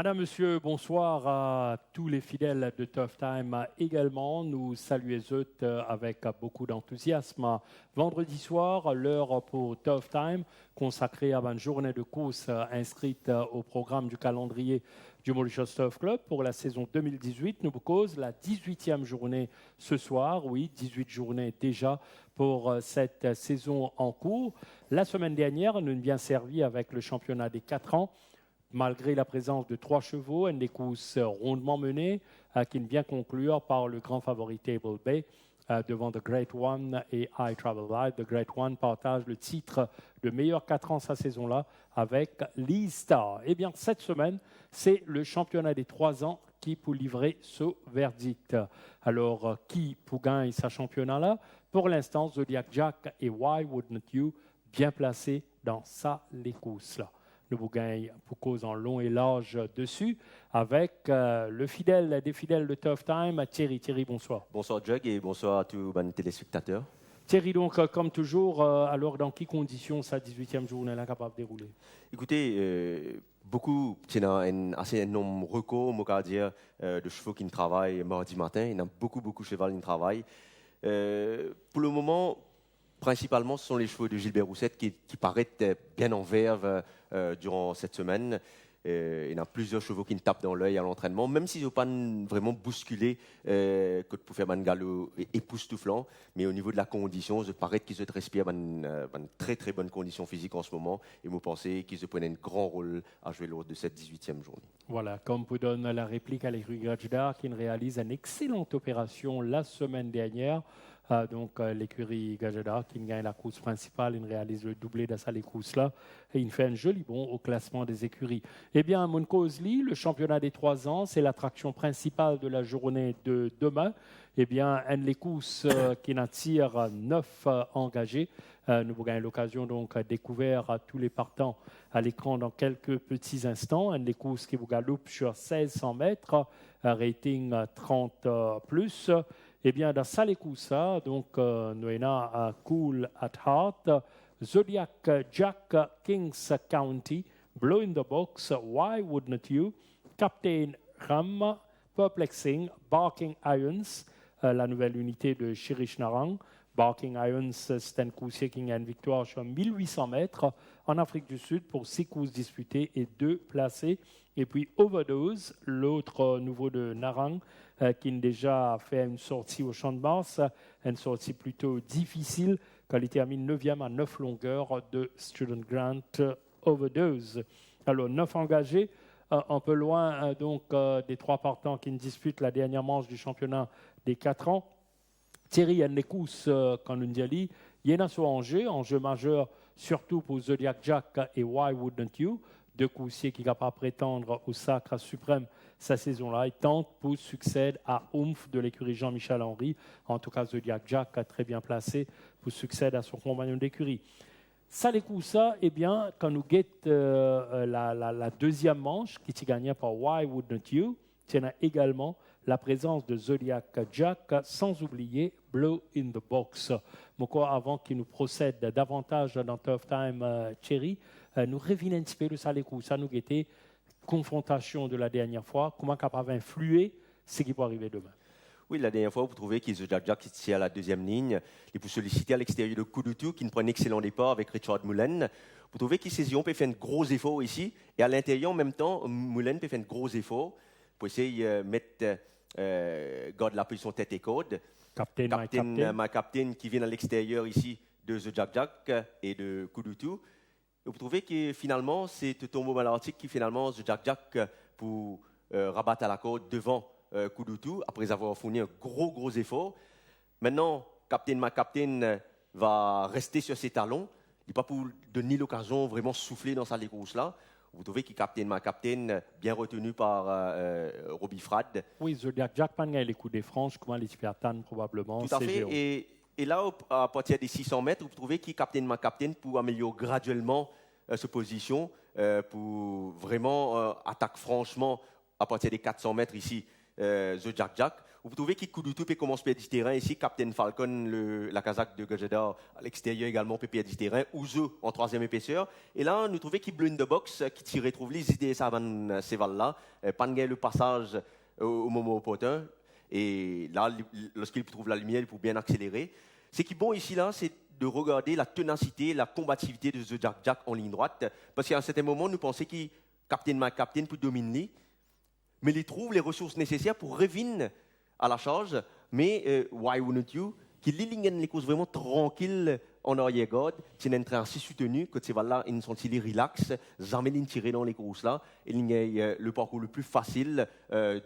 Madame, Monsieur, bonsoir à tous les fidèles de Tough Time également. Nous saluons eux avec beaucoup d'enthousiasme. Vendredi soir, l'heure pour Tough Time, consacrée à une journée de course inscrite au programme du calendrier du Mauritius Tough Club pour la saison 2018. Nous proposons la 18e journée ce soir. Oui, 18 journées déjà pour cette saison en cours. La semaine dernière, nous nous bien servi avec le championnat des 4 ans. Malgré la présence de 3 chevaux, une des courses rondement menée qui ne vient conclure par le grand favori Table Bay devant The Great One et I Travel Live. The Great One partage le titre de meilleur 4 ans sa saison-là avec Lee Star. Eh bien, cette semaine, c'est le championnat des 3 ans qui peut livrer ce verdict. Alors, qui pour gagner sa championnat-là? Pour l'instant, Zodiac Jack et Why Wouldn't You bien placés dans ça, les courses-là. Nous vous gagnons pour cause en long et large dessus avec le fidèle des fidèles de Tough Time, Thierry. Thierry, bonsoir. Bonsoir Jug et bonsoir à tous les téléspectateurs. Thierry, donc, comme toujours, alors dans quelles conditions sa 18e journée est capable de dérouler? Écoutez, beaucoup, c'est un assez nombre recours, on va dire, de chevaux qui ne travaillent mardi matin. Il y a beaucoup de chevaux qui travaillent. Pour le moment, principalement, ce sont les chevaux de Gilbert Roussette qui paraissent bien en verve durant cette semaine. Il y a plusieurs chevaux qui me tapent dans l'œil à l'entraînement, même s'ils n'ont pas vraiment bousculé que pour faire un galop époustouflant. Mais au niveau de la condition, je paraît qu'ils se respirent une très très bonne condition physique en ce moment. Et vous pensez qu'ils se prenaient un grand rôle à jouer lors de cette 18e journée. Voilà, comme vous donne la réplique à l'écurie Gajdar qui réalise une excellente opération la semaine dernière. Donc l'écurie Gajdar qui gagne la course principale, il réalise le doublé de les courses-là et il fait un joli bond au classement des écuries. Eh bien, Moncosli, le championnat des 3 ans, c'est l'attraction principale de la journée de demain. Eh bien, une des courses qui attire 9 engagés. Nous vous gagnons l'occasion donc de découvrir tous les partants à l'écran dans quelques petits instants. Une des courses qui vous galope sur 1600 mètres, rating 30+. Eh bien, dans ça, les coups, donc, nous avons Cool at Heart, Zodiac Jack, Kings County, Blow in the Box, Why Wouldn't You, Captain Ram, Perplexing, Barking Irons, la nouvelle unité de Chirish Narang. Barking Irons, c'est un coursier qui a une victoire sur 1800 mètres en Afrique du Sud pour 6 courses disputées et 2 placés. Et puis Overdose, l'autre nouveau de Narang, qui a déjà fait une sortie au Champ de Mars, une sortie plutôt difficile, quand il termine 9e à 9 longueurs de Student Grant Overdose. Alors 9 engagés, un peu loin donc des 3 partants qui disputent la dernière manche du championnat des 4 ans. Thierry, il y a des courses, quand nous disons, il y en a sur enjeu majeur, surtout pour Zodiac Jack et Why Wouldn't You, 2 coursiers qui ne peuvent pas prétendre au sacre suprême cette saison-là. Ils tentent pour succéder à Oomph de l'écurie Jean-Michel Henry. En tout cas, Zodiac Jack a très bien placé pour succéder à son compagnon d'écurie. Ça, les coups, ça, eh bien, quand nous guettons la deuxième manche, qui est gagnée par Why Wouldn't You, il y a également la présence de Zodiac Jack, sans oublier Blow in the Box. Donc, avant qu'il nous procède davantage dans Tough Time, Thierry, nous revenons un petit peu de ça, les coups. Ça nous guettait confrontation de la dernière fois, comment capable d'influer ce qui peut arriver demain. Oui, la dernière fois, vous trouvez que Zodiac Jack était à la deuxième ligne. Il peut solliciter à l'extérieur de Kudutu, qui prend un excellent départ avec Richard Mullen. Vous trouvez qu'Isésion peut faire un gros effort ici. Et à l'intérieur, en même temps, Mullen peut faire un gros effort pour essayer de mettre garde la position tête et corde. My Captain, qui vient à l'extérieur ici de Zodiac Jack et de Kudutu. Vous trouvez que finalement, c'est Tombo Malartic qui finalement Zodiac Jack pour rabattre à la corde devant Kudutu, après avoir fourni un gros effort. Maintenant, My Captain va rester sur ses talons. Il n'est pas pour donner l'occasion vraiment souffler dans sa course-là. Vous trouvez que My Captain, bien retenu par Robbie Frad. Oui, Zodiac Jack, pas les coups des franches, comment les Spartans probablement. Tout à fait. Et là, à partir des 600 mètres, vous trouvez que My Captain pour améliorer graduellement sa position, pour vraiment attaquer franchement à partir des 400 mètres ici. The Jack Jack. Vous trouvez qu'il Kudutu peut commencer par du terrain ici, Captain Falcon, la Kazakh de Gajada à l'extérieur également peut du terrain, Ouzo en troisième épaisseur. Et là, nous trouvons qu'il bleu in the box, qui tire retrouve les idées ça van Seval là, pas le passage au moment opportun. Et là, lorsqu'il trouve la lumière, il peut bien accélérer. Ce qui est bon ici, là, c'est de regarder la ténacité, la combativité de The Jack Jack en ligne droite. Parce qu'à un certain moment, nous pensions qu'il Captain McCaptain peut dominer, mais il trouve les ressources nécessaires pour revenir à la charge. Mais Why Wouldn't You, qui ligne les courses vraiment tranquilles en arrière-garde, c'est un train assez soutenu, que c'est là, ils sont relax, jamais ils tirent dans les courses là, et le parcours le plus facile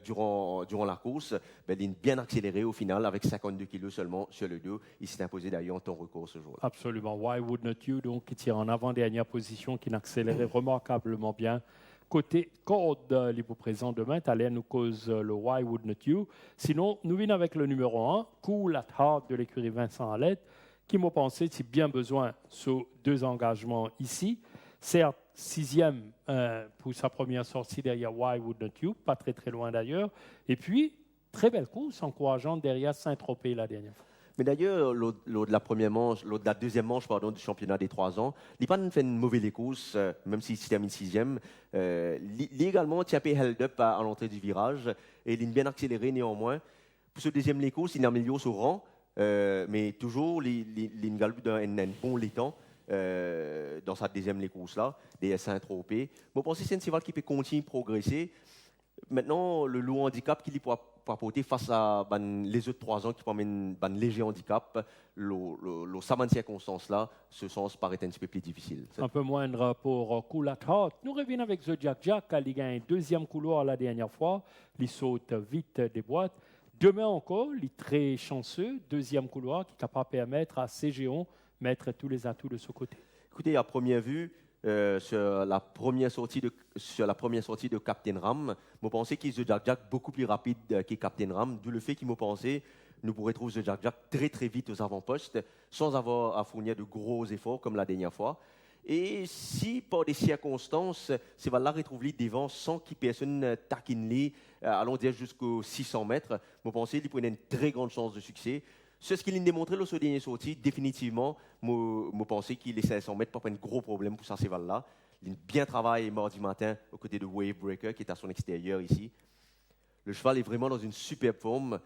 durant la course, ben, il est bien accéléré au final avec 52 kg seulement sur le dos. Il s'est imposé d'ailleurs en temps record ce jour-là. Absolument. Why Wouldn't You, donc, qui tire en avant-dernière position, qui accélérait remarquablement bien. Côté corde, les présents demain, Thaler nous cause le Why Wouldn't You. Sinon, nous venons avec le numéro 1, Cool at Heart de l'écurie Vincent Alette, qui m'a pensé, si bien besoin, sur 2 engagements ici. Certes, 6e pour sa première sortie derrière Why Wouldn't You, pas très très loin d'ailleurs. Et puis, très belle course, encourageante derrière Saint-Tropez la dernière fois. Mais d'ailleurs, lors de la deuxième manche du championnat des 3 ans, il n'a pas fait une mauvaise course, même s'il termine 6e. Il également tient held up à l'entrée du virage et il est bien accéléré néanmoins. Pour ce deuxième course, il améliore son rang, mais toujours il galbe d'un bon l'étang dans sa deuxième course là, des Saint-Tropez. Je pense que c'est un cheval qui peut continuer à progresser. Maintenant, le lourd handicap qu'il pourra apporter face à les autres 3 ans qui promènent un léger handicap, ces circonstances-là, ce sens paraît un petit peu plus difficile. Un peu moindre pour Cool at Heart. Nous revenons avec The Jack Jack, il gagne un deuxième couloir la dernière fois, il saute vite des boîtes. Demain encore, il est très chanceux, deuxième couloir qui est capable de permettre à CGO mettre tous les atouts de ce côté. Écoutez, à première vue, sur la première sortie de Captain Ram, je pensais qu'il The Jack Jack beaucoup plus rapide que Captain Ram, d'où le fait qu'il m'a pensé nous pourrions trouver The Jack Jack très très vite aux avant-postes, sans avoir à fournir de gros efforts comme la dernière fois. Et si, par des circonstances, c'est là retrouve les devant sans qu'il personne taquine les, allons dire jusqu'aux 600 mètres, je pensais qu'il prenait une très grande chance de succès. C'est ce qu'il a démontré lors de la dernière sortie, définitivement, je pensais qu'il les 500 mètres pas un gros problème pour ça, ces là. Il a bien travaillé mardi matin aux côtés de Wavebreaker, qui est à son extérieur ici. Le cheval est vraiment dans une superbe forme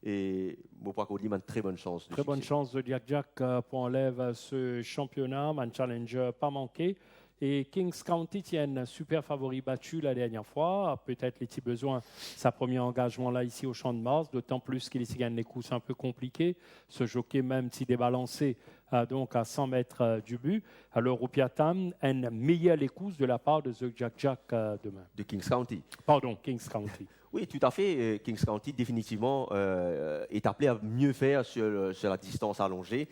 et je crois qu'il a une très bonne chance. Très bonne chance de Jack Jack pour enlever ce championnat, un challenger pas manqué. Et Kings County tient un super favori battu la dernière fois. Peut-être les petits besoins, sa premier engagement là ici au Champ de Mars, d'autant plus qu'il ici gagne des courses un peu compliquées. Ce jockey même si débalancé donc à 100 mètres du but. Alors au Piatam, une meilleure les courses de la part de The Jack Jack demain. De Kings County. Pardon, Kings County. Oui, tout à fait. Kings County définitivement est appelé à mieux faire sur la distance allongée.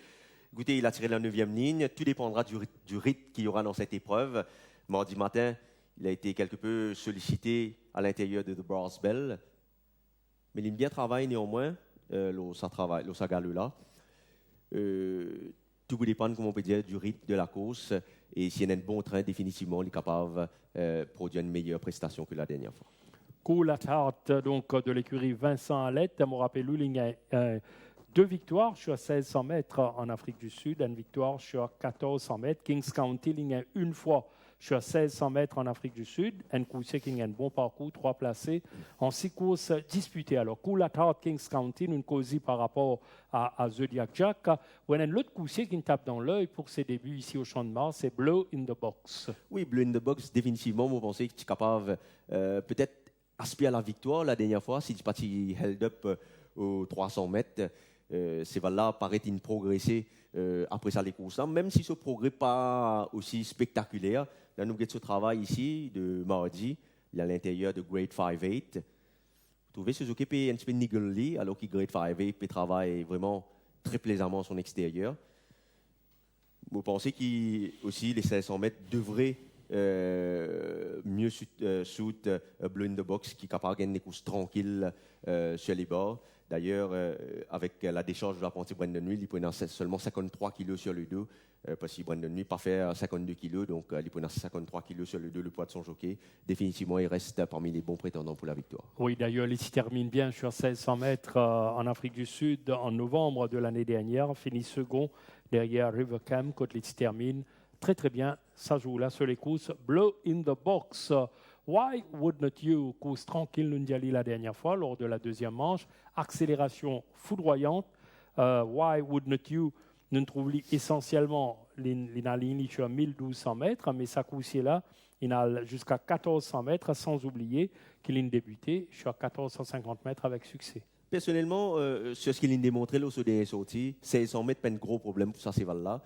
Écoutez, il a tiré la 9e ligne. Tout dépendra du rythme qu'il y aura dans cette épreuve. Mardi matin, il a été quelque peu sollicité à l'intérieur de The Brass Bell. Mais il a bien travaillé néanmoins, sa galeux là. Tout vous dépend, comme on peut dire, du rythme de la course. Et s'il y a un bon train, définitivement, il est capable de produire une meilleure prestation que la dernière fois. Cool at Heart, donc de l'écurie Vincent Alette. Je me rappelle, il y a 2 victoires sur 1600 mètres en Afrique du Sud, une victoire sur 1400 mètres. Kings County, il y a une fois sur 1600 mètres en Afrique du Sud. Un coursier qui a un bon parcours, 3 placés en 6 courses disputées. Alors, Cool at Heart, Kings County, nous causons par rapport à Zodiac Jack. On a un autre coursier qui nous tape dans l'œil pour ses débuts ici au Champ de Mars, c'est Blow in the Box. Oui, Blow in the Box, définitivement, vous pensez que tu es capable peut-être aspirer à la victoire la dernière fois, si tu parti held up aux 300 mètres. C'est là paraît une progresser après ça les courses, même si ce progrès pas aussi spectaculaire. Là, nous avons ce travail ici de mardi, à l'intérieur de Grade 5-8. Vous trouvez ce jockey un petit peu niggly, alors que Grade 5-8 travaille vraiment très plaisamment son extérieur. Vous pensez qu'aussi les 500 mètres devraient mieux suit Blue in the Box, qui est capable de gagner des courses tranquilles sur les bords. D'ailleurs, avec la décharge de l'apprenti Brandon Nuit, il peut seulement 53 kg sur le dos, parce que Brandon Nuit pas fait 52 kg, donc il peut 53 kg sur le dos, le poids de son jockey. Définitivement, il reste parmi les bons prétendants pour la victoire. Oui, d'ailleurs, il s'y termine bien sur 1600 mètres en Afrique du Sud en novembre de l'année dernière, finit second derrière Rivercam, quand il s'y termine très très bien. Ça joue là sur les courses. Blow in the Box. Why wouldn't you? Course tranquille, Nundiali la dernière fois lors de la deuxième manche. Accélération foudroyante. Why wouldn't you? Nous trouvons essentiellement la ligne sur 1200 mètres, mais sa course là, il a jusqu'à 1400 mètres, sans oublier qu'il a débuté sur 1450 mètres avec succès. Personnellement, sur ce qu'il a démontré lors de la dernière sortie, 1600 mètres, pas un gros problème pour ça, ces là.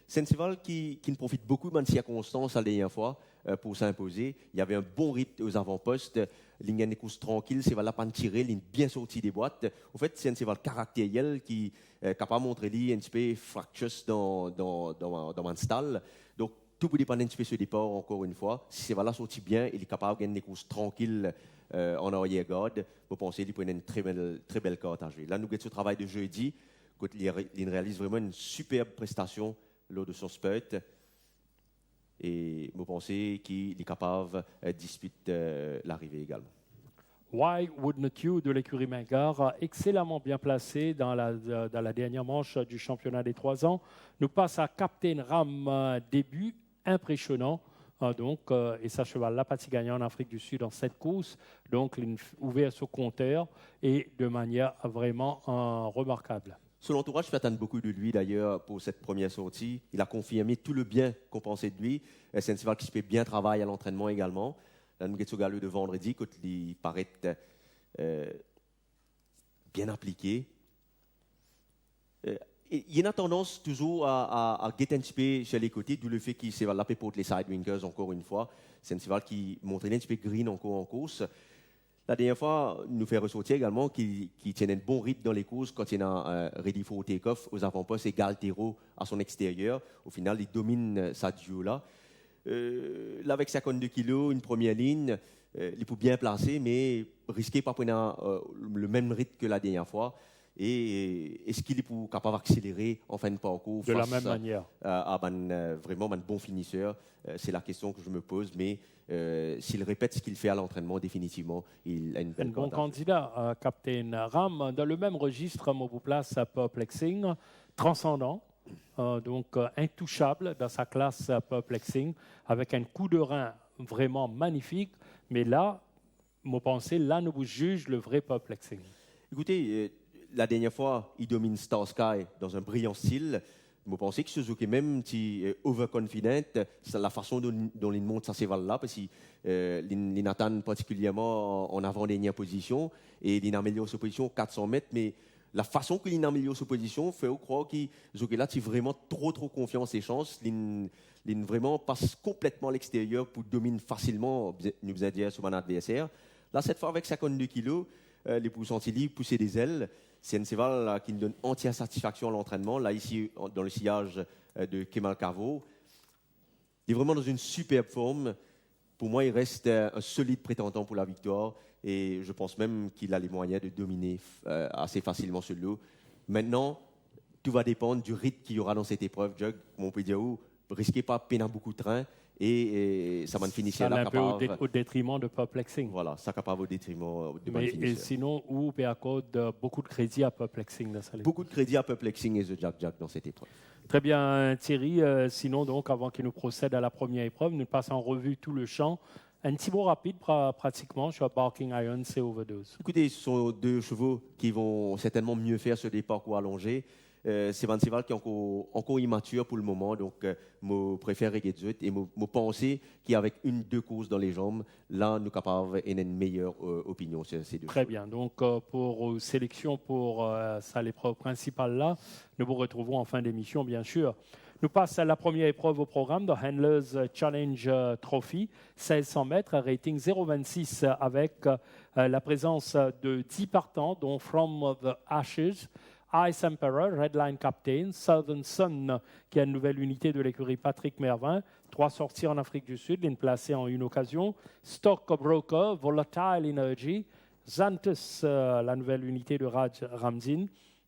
C'est un cheval qui ne profite beaucoup de circonstances la dernière fois pour s'imposer. Il y avait un bon rythme aux avant-postes, il y a des courses tranquilles, c'est là pas tiré, il est bien sorti des boîtes. En fait, c'est un cheval caractériel qui est capable de montrer un petit peu fractious dans un stall. Donc, tout peut dépendre un petit peu sur le départ, encore une fois. Si c'est là sorti bien, il est capable de gagner des courses tranquilles en arrière-garde. Vous pensez qu'il peut une très belle carte à jouer. Là, nous avons ce travail de jeudi, quand il réalise vraiment une superbe prestation lors de son spurt, et vous pensez qu'il est capable de disputer l'arrivée également. Why wouldn't you de l'écurie Mingard, excellemment bien placé dans la dernière manche du championnat des 3 ans. Nous passe à Captain Ram, début impressionnant. Et sa cheval-là, parti gagnant en Afrique du Sud en 7 courses. Donc, il a ouvert son compteur et de manière vraiment remarquable. Son entourage fait attendre beaucoup de lui d'ailleurs pour cette première sortie. Il a confirmé tout le bien qu'on pensait de lui. C'est un cheval qui se fait bien travailler à l'entraînement également. Là, nous avons galop de vendredi, quand il paraît bien appliqué. Il y a une tendance toujours à guetter un petit peu sur les côtés, d'où le fait qu'il s'est lapé pour les sidewinkers encore une fois. C'est un cheval qui montre un petit peu green encore en course. La dernière fois, nous fait ressortir également qu'il tient un bon rythme dans les courses quand il est ready for take-off aux avant-postes et Galtero à son extérieur. Au final, il domine sa duo-là. Là, avec 52 kilos, une première ligne, il peut bien placer, mais risquer pas prendre le même rythme que la dernière fois. Et est-ce qu'il est capable d'accélérer en fin de parcours de la même manière à vraiment un bon finisseur? C'est la question que je me pose, mais s'il répète ce qu'il fait à l'entraînement, définitivement, il a une belle bon candidat, Captain Ram. Dans le même registre, on vous place à Perplexing, transcendant, intouchable dans sa classe Perplexing, avec un coup de rein vraiment magnifique. Mais là, moi pensez, là, nous vous juge le vrai Perplexing. Écoutez, la dernière fois, il domine Star Sky dans un brillant style. Vous pensez que Suzuki même si overconfident, c'est la façon dont il monte sa cheval-là, parce qu'il attend particulièrement en avant-dernière position, et il améliore sa position 400 mètres, mais la façon qu'il améliore sa position fait croire que Suzuki là, a vraiment trop confiance et chance. Il vraiment passe complètement à l'extérieur pour dominer facilement, nous a dit, sur un adversaire. Là, cette fois, avec 52 kilos, les poussantili pousser des ailes. C'est un cheval qui nous donne entière satisfaction à l'entraînement. Là, ici, dans le sillage de Kemal Carvo. Il est vraiment dans une superbe forme. Pour moi, il reste un solide prétendant pour la victoire. Et je pense même qu'il a les moyens de dominer assez facilement ce lot. Maintenant, tout va dépendre du rythme qu'il y aura dans cette épreuve. Jug, on peut dire, risquez pas de peiner beaucoup de train. Et ça va finir là. Un peu au détriment de Perplexing. Voilà, ça capable au détriment de Perplexing. Et sinon, où on accorde beaucoup de crédit à Perplexing dans sa Beaucoup de crédit à Perplexing et The Jack Jack dans cette épreuve. Très bien, Thierry. Sinon, donc, avant qu'il nous procède à la première épreuve, nous passons en revue tout le champ. Un petit mot rapide, pratiquement, sur Barking Irons et Overdose. Écoutez, ce sont 2 chevaux qui vont certainement mieux faire sur des parcours allongés. C'est un cheval qui est encore immature pour le moment, donc je préfère Reggae et je pense qu'avec 1-2 courses dans les jambes, là, nous sommes capables d'avoir une meilleure opinion sur ces 2 Très bien, donc pour sélection pour l'épreuve principale là, nous vous retrouvons en fin d'émission, bien sûr. Nous passons à la première épreuve au programme de Handler's Challenge Trophy, 1600 mètres, rating 0,26 avec la présence de 10 partants, dont From the Ashes, Ice Emperor, Redline Captain, Southern Sun, qui est une nouvelle unité de l'écurie Patrick Mervin, 3 sorties en Afrique du Sud, une placée en une occasion, Stockbroker, Volatile Energy, Xanthus, la nouvelle unité de Raj Ramzin,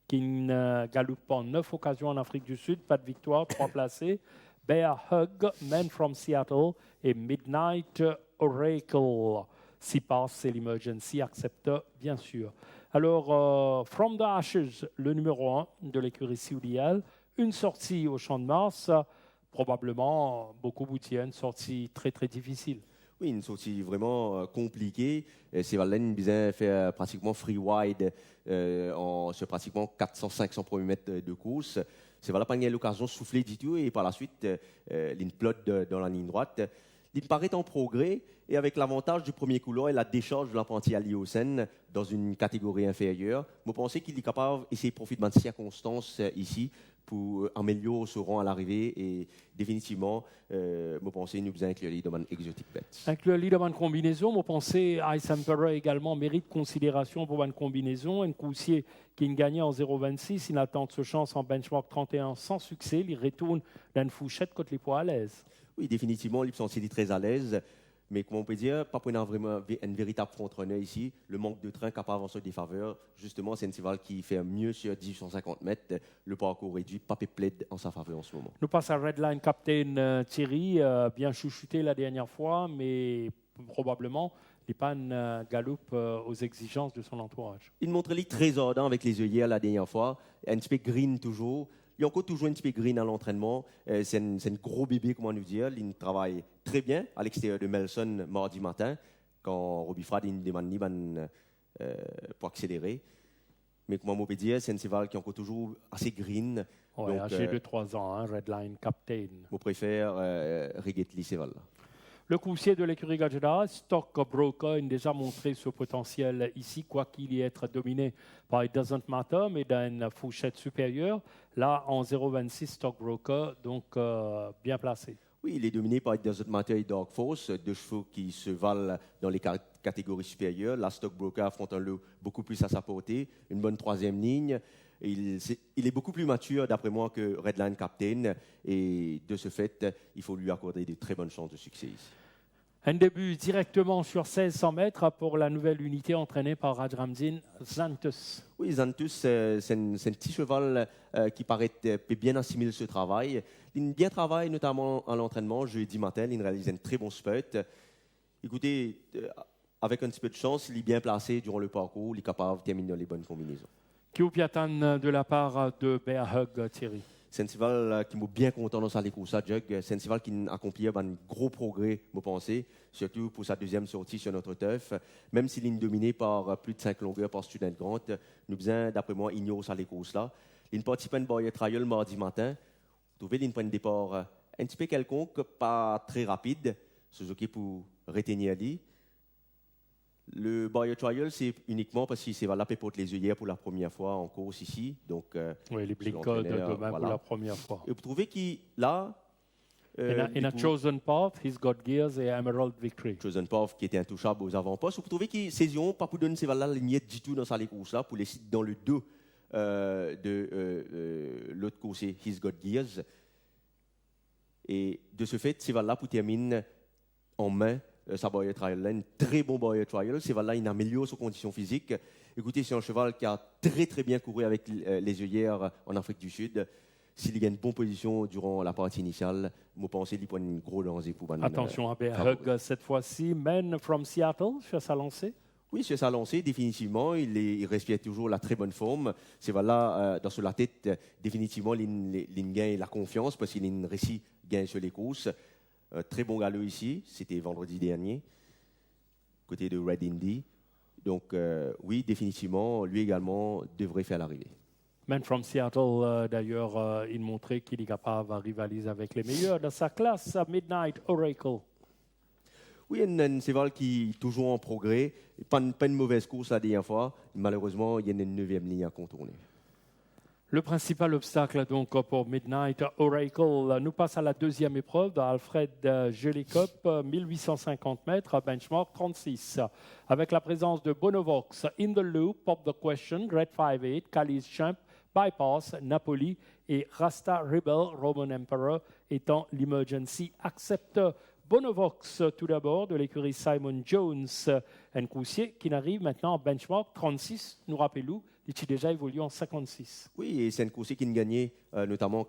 qui galope en 9 occasions en Afrique du Sud, pas de victoire, 3 placés, Bear Hug, Man from Seattle et Midnight Oracle. Si passe, c'est l'emergency, accepte bien sûr. Alors, From the Ashes, le numéro 1 de l'écurie CUDL, une sortie au Champ de Mars, probablement beaucoup boutier, une sortie très très difficile. Oui, une sortie vraiment compliquée. Sévalène bien fait pratiquement free wide sur pratiquement 400-500 premiers mètres de course. Sévalène n'a pas eu l'occasion de souffler du tout et par la suite, l'une plotte dans la ligne droite. Il paraît en progrès et avec l'avantage du premier couloir et la décharge de l'apprenti Aliocène dans une catégorie inférieure, je pense qu'il est capable d'essayer de profiter de circonstances ici pour améliorer son rang à l'arrivée et définitivement, je pense qu'il nous a inclus dans une exotique bête. Inclure dans une combinaison, je pense que Ice Emperor également mérite considération pour une combinaison. Un coursier qui gagne en 0,26, il attend ce chance en benchmark 31 sans succès, il retourne dans une fourchette contre les poids à l'aise. Oui, définitivement, il est très à l'aise. Mais comment on peut dire, pas pour vraiment une véritable front-runner ici. Le manque de train capable d'avancer des faveurs. Justement, c'est un cheval qui fait mieux sur 1850 mètres. Le parcours réduit, pas plaide en sa faveur en ce moment. Nous passons à Redline Captain Thierry, bien chouchouté la dernière fois, mais probablement il n'est pas un galope aux exigences de son entourage. Il montre les très ardent avec les œillères la dernière fois. Un petit peu green toujours. Il y a encore toujours un petit peu green à l'entraînement. C'est un gros bébé, comment nous dire. Il travaille très bien à l'extérieur de Melson mardi matin, quand Robbie Frad demande pour accélérer. Mais comment on peut dire, c'est un cheval qui est encore toujours assez green. Oui, âgé de 3 ans, hein, Redline Captain. Je préfère Rigetli cheval. Le coursier de l'écurie Gajda, Stockbroker, a déjà montré ce potentiel ici, quoi qu'il y ait être dominé par It Doesn't Matter, mais dans une fourchette supérieure. Là, en 0,26, Stockbroker, donc bien placé. Oui, il est dominé par It Doesn't Matter et Dark Force, 2 chevaux qui se valent dans les catégories supérieures. La Stockbroker affronte un lot beaucoup plus à sa portée, une bonne 3e ligne. Il est beaucoup plus mature, d'après moi, que Redline Captain. Et de ce fait, il faut lui accorder de très bonnes chances de succès ici. Un début directement sur 1600 mètres pour la nouvelle unité entraînée par Raj Ramzin, Xanthus. Oui, Xanthus, c'est un petit cheval qui paraît peut bien assimiler ce travail. Il bien travaille notamment à l'entraînement. Jeudi matin, il réalise un très bon spurt. Écoutez, avec un petit peu de chance, il est bien placé durant le parcours. Il est capable de terminer dans les bonnes combinaisons. Kyopiatan de la part de Bear Hug, Thierry. C'est un cheval qui m'a bien content dans sa course à Jug. C'est un cheval qui a accompli un gros progrès, je pense, surtout pour sa 2e sortie sur notre turf. Même s'il est dominé par plus de 5 longueurs par Student Grant, nous faisons, d'après moi, ignorer sa course-là. Il participe à une barrière trial mardi matin. Vous trouvez qu'il prend un départ un petit peu quelconque, pas très rapide. Suzuki pour retenir lui. Le barrier trial, c'est uniquement parce qu'il s'est valable pour les œillères pour la première fois en course ici. Donc, oui, les blick codes demain voilà. Pour la première fois. Et vous trouvez qu'il, là... in a Chosen Path, He's Got Gears et Emerald Victory. Chosen Path qui était intouchable aux avant-postes. Vous trouvez qu'il saison pas pour donner ces valeurs la lignette du tout dans sa course-là, pour les sites dans le dos de l'autre course, He's Got Gears. Et de ce fait, ces valeurs pour terminer en main sa barrière trial, une très bon barrière trial. C'est là, il améliore ses conditions physiques. Écoutez, c'est un cheval qui a très très bien couru avec les œillères en Afrique du Sud. S'il gagne une bonne position durant la partie initiale, je pense qu'il prend une grosse lancée pour Van. Attention à Bear Hug cette fois-ci. Man from Seattle sur sa lancée. Oui, sur sa lancée, définitivement, il respire toujours la très bonne forme. C'est voilà, dans la tête, définitivement, il gagne la confiance parce qu'il a une réussi gagne sur les courses. Très bon galop ici, c'était vendredi dernier, côté de Red Indy. Donc oui, définitivement, lui également devrait faire l'arrivée. Man from Seattle, d'ailleurs, il montrait qu'il est capable de rivaliser avec les meilleurs de sa classe à Midnight Oracle. Oui, un cheval qui est toujours en progrès. Pas une mauvaise course la dernière fois. Malheureusement, il y a une 9e ligne à contourner. Le principal obstacle donc pour Midnight Oracle nous passe à la 2e épreuve d'Alfred Gelée Cup, 1850 mètres, benchmark 36. Avec la présence de Bonovox, In the Loop, Pop the Question, Red 5-8, Cali's Champ, Bypass, Napoli et Rasta Rebel, Roman Emperor étant l'Emergency Acceptor. Bonovox, tout d'abord, de l'écurie Simon Jones Coussier, qui n'arrive maintenant en benchmark 36, nous rappelons, il a déjà évolué en 56. Oui, et c'est un coursier qui a gagné notamment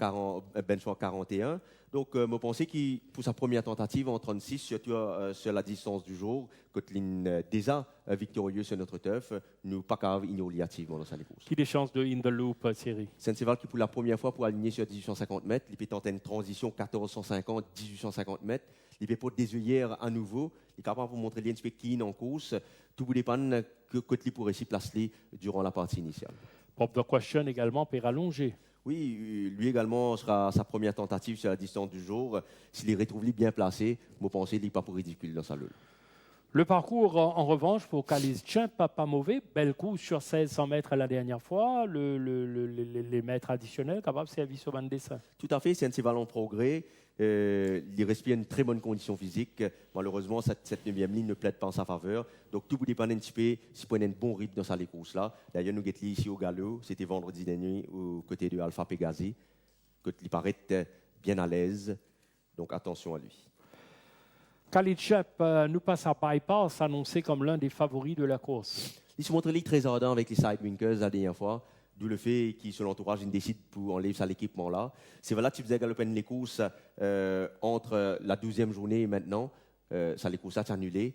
benchmark 41. Donc, je pensais qu'il, pour sa première tentative en 36, surtout sur la distance du jour, Kotlin déjà victorieux sur notre turf, nous pas qu'à ignorer activement dans sa course. Qui a des chances de in the loop, Thierry? C'est un cheval qui, pour la première fois, pour aligner sur 1850 mètres, il peut tenter une transition 1450, 1850 mètres. Il peut pour des œillères à nouveau. Il est capable de montrer les inspectines en course. Tout vous dépend que Kotlin pourrait s'y placer durant la partie initiale. Pop the question également pour allonger. Oui, lui également sera sa première tentative sur la distance du jour. S'il est retrouvé bien placé, je pense qu'il n'est pas pour ridicule dans sa lutte. Le parcours, en revanche, pour Kalisz Champ, pas mauvais. Bel coup sur 1600 mètres la dernière fois. Les mètres additionnels, capable de servir sur 20 dessins. Tout à fait, c'est un cheval en progrès. Il respire une très bonne condition physique. Malheureusement, cette 9e ligne ne plaide pas en sa faveur. Donc, tout vous dépend un petit peu s'il prend un bon rythme dans sa course-là. D'ailleurs, nous avons ici au galop. C'était vendredi dernier aux côtés de Alpha Pegasi. Il paraît bien à l'aise. Donc, attention à lui. Kalisz Champ nous passe à Bypass, annoncé comme l'un des favoris de la course. Il se montre très ardent avec les Sidewinkers la dernière fois. D'où le fait qu'il, sur l'entourage, il décide pour enlever ça l'équipement-là. C'est voilà que tu faisais galoper les courses entre la 12e journée et maintenant. Ça, les courses a annulé.